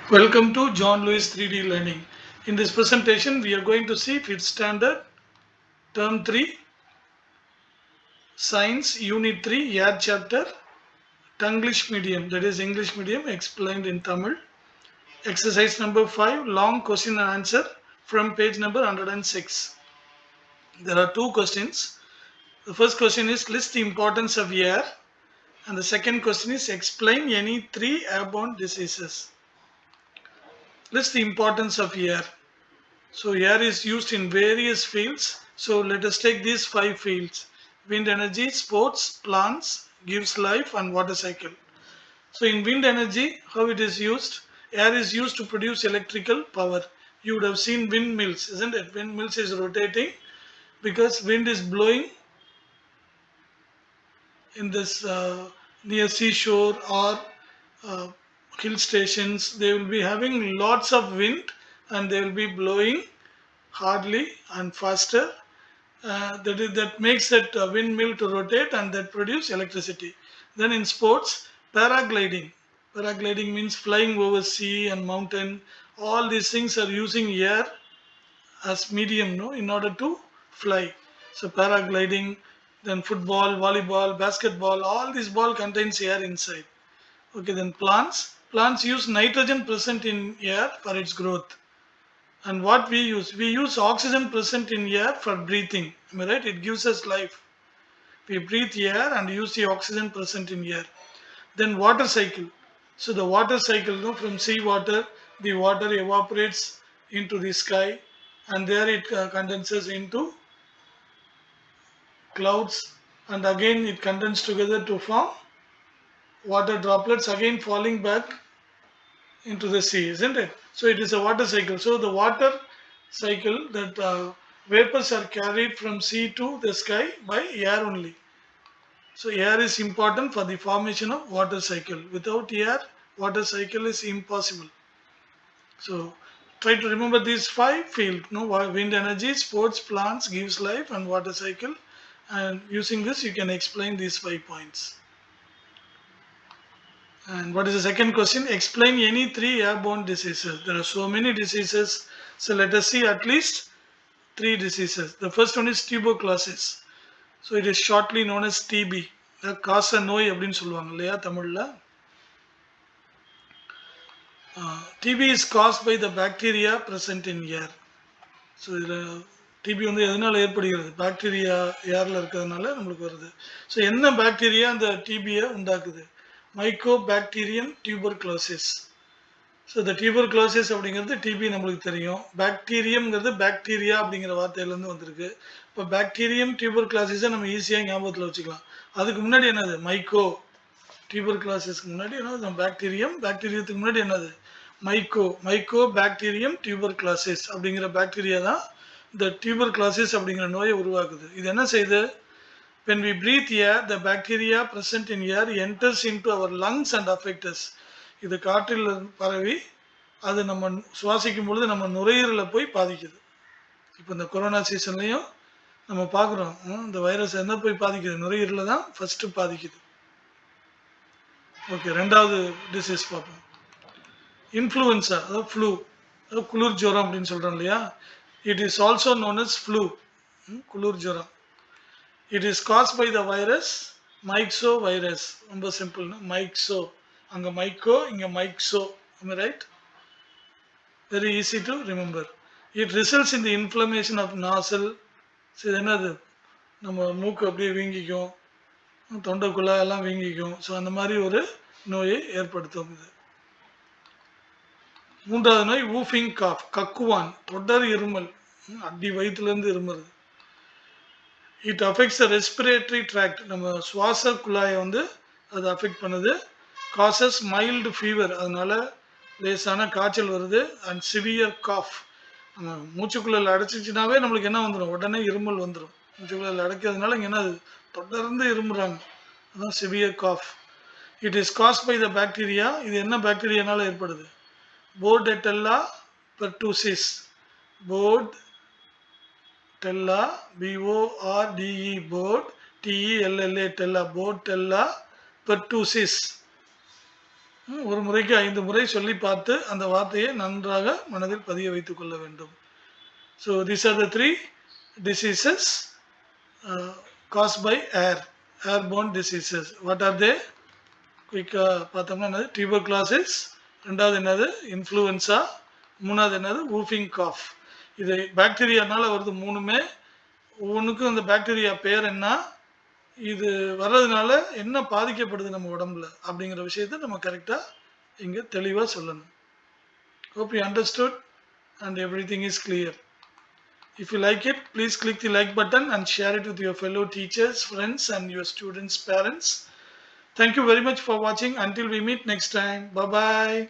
Welcome to John Lewis 3D Learning. In this presentation, we are going to see 5th standard, term 3, science, unit 3, air chapter, Tanglish medium, that is English medium explained in Tamil. Exercise number 5, long question and answer from page number 106. There are two questions. The first question is list the importance of air, and the second question is explain any three airborne diseases. List the importance of air. So air is used in various fields. So let us take these 5 fields: wind energy, sports, plants, gives life, and water cycle. So in wind energy, how it is used? Air is used to produce electrical power. You would have seen windmills, isn't it? Windmills is rotating because wind is blowing in this near seashore or uh, hill stations. They will be having lots of wind and they will be blowing hardly and faster. That makes that windmill to rotate and that produce electricity. Then in sports, paragliding. Paragliding means flying over sea and mountain. All these things are using air as medium, no, in order to fly. So paragliding, then football, volleyball, basketball, all this ball contains air inside. Okay, then plants. Plants use nitrogen present in air for its growth. And what we use? We use oxygen present in air for breathing. Am I right? It gives us life. We breathe air and use the oxygen present in air. Then water cycle. So the water cycle, no, from sea water, the water evaporates into the sky, and there it condenses into clouds, and again it condenses together to form water droplets, again falling back into the sea, isn't it? So it is a water cycle. So the water cycle, that vapors are carried from sea to the sky by air only. So air is important for the formation of water cycle. Without air, water cycle is impossible. So try to remember these 5 fields. No, wind energy, sports, plants, gives life, and water cycle. And using this, you can explain these 5 points. And what is the second question? Explain any three airborne diseases. There are so many diseases. So let us see at least 3 diseases. The first one is tuberculosis. So it is shortly known as TB. காச நோய் அப்படின்னு சொல்லுவாங்க இல்லையா தமிழ்ல. TB is caused by the bacteria present in air. So இதில் DP வந்து எதனால் ஏற்படுகிறது? பாக்டீரியா ஏரில் இருக்கிறதுனால நம்மளுக்கு வருது. ஸோ என்ன பாக்டீரியா அந்த டிபியை உண்டாக்குது? மைக்கோ பாக்டீரியன் டியூபர்குலோசிஸ். ஸோ இந்த டியூபர்குலோசிஸ் அப்படிங்கிறது டிபி நம்மளுக்கு தெரியும். பாக்டீரியம்ங்கிறது பாக்டீரியா அப்படிங்கிற வார்த்தையிலேருந்து வந்திருக்கு. இப்போ பாக்டீரியம் டியூபர்குலோசிஸை நம்ம ஈஸியாக ஞாபகத்தில் வச்சுக்கலாம். அதுக்கு முன்னாடி என்னது? மைக்கோ. டியூபர்குலோசிஸ்க்கு முன்னாடி என்னது? பாக்டீரியம். பாக்டீரியத்துக்கு முன்னாடி என்னது? மைக்கோ பாக்டீரியம் டியூபர்குலோசிஸ் அப்படிங்கிற பாக்டீரியா தான் இந்த டியூபர்குலோசிஸ் அப்படிங்கிற நோயை உருவாக்குது. இது என்ன செய்யுது? When we breathe air, the bacteria present in air enters into our lungs and affect us. இது காற்றில் பரவி அது நம்ம சுவாசிக்கும் பொழுது நம்ம நுரையீரலை போய் பாதிக்குது. இப்போ இந்த கொரோனா சீசன்லையும் நம்ம பார்க்குறோம், இந்த வைரஸ் என்ன போய் பாதிக்குது? நுரையீரலை தான் ஃபர்ஸ்ட் பாதிக்குது. ஓகே, ரெண்டாவது டிசீஸ் பார்ப்போம். இன்ஃப்ளூயன்சா, அதாவது ஃப்ளூ, அதாவது குளிர் ஜுரம் அப்படின்னு சொல்கிறோம் இல்லையா? It is also known as flu, குளிர் ஜுரம். It is caused by the virus myxo virus. ரொம்ப சிம்பிள்னா மைக்ஸோ. அங்கே மைக்கோ, இங்கே myxo. Right? Very easy to remember. It results in the inflammation of nasal. இது என்னது? நம்ம மூக்கு அப்படியே வீங்கிக்கும், தொண்டைக்குள்ளே எல்லாம் வீங்கிக்கும். ஸோ அந்த மாதிரி ஒரு நோயை ஏற்படுத்தும் இது. மூன்றாவது நோய் வூஃபிங் காஃப், கக்குவான், தொடர் இருமல், அடி வயிற்றுலேருந்து இருமுறது. It affects the respiratory tract, நம்ம சுவாச குழாயை வந்து அது அஃபெக்ட் பண்ணுது. காசஸ் மைல்டு ஃபீவர், அதனால லேசான காய்ச்சல் வருது. அண்ட் சிவியர் காஃப், நம்ம மூச்சுக்குள்ளே அடைச்சிச்சினாவே நம்மளுக்கு என்ன வந்துடும்? உடனே இருமல் வந்துடும். மூச்சுக்குள்ளே அடைக்கிறதுனால இங்கே என்ன, தொடர்ந்து இருமுறாங்க, அதான் severe cough. It is caused by the bacteria. இது என்ன பாக்டீரியானால ஏற்படுது? Bordetella pertussis. Bordetella, BORDE, bord, TELLA, tella, Bordetella pertussis. ஒரு முறைக்கு 5 முறை சொல்லி பார்த்து அந்த வார்த்தையை நன்றாக மனதில் பதிய வைத்துக் கொள்ள வேண்டும். So these are the 3 diseases caused by airborne diseases. What are they? குயிக்காக பார்த்தோம்னா என்னது, டியூபர்குலோசிஸ், ரெண்டாவது என்னது இன்ஃப்ளூயன்ஸா, மூணாவது என்னது வூஃபிங் காஃப். இது பாக்டீரியானால வருது மூணுமே. ஒவ்வொன்றுக்கும் அந்த பாக்டீரியா பேர் என்ன, இது வர்றதுனால என்ன பாதிக்கப்படுது நம்ம உடம்புல அப்படிங்கிற விஷயத்தை நம்ம கரெக்டாக இங்கே தெளிவாக சொல்லணும். Hope you understood and everything is clear. If you like it, please click the like button and share it with your fellow teachers, friends and your students' parents. Thank you very much for watching. Until we meet next time. Bye-bye.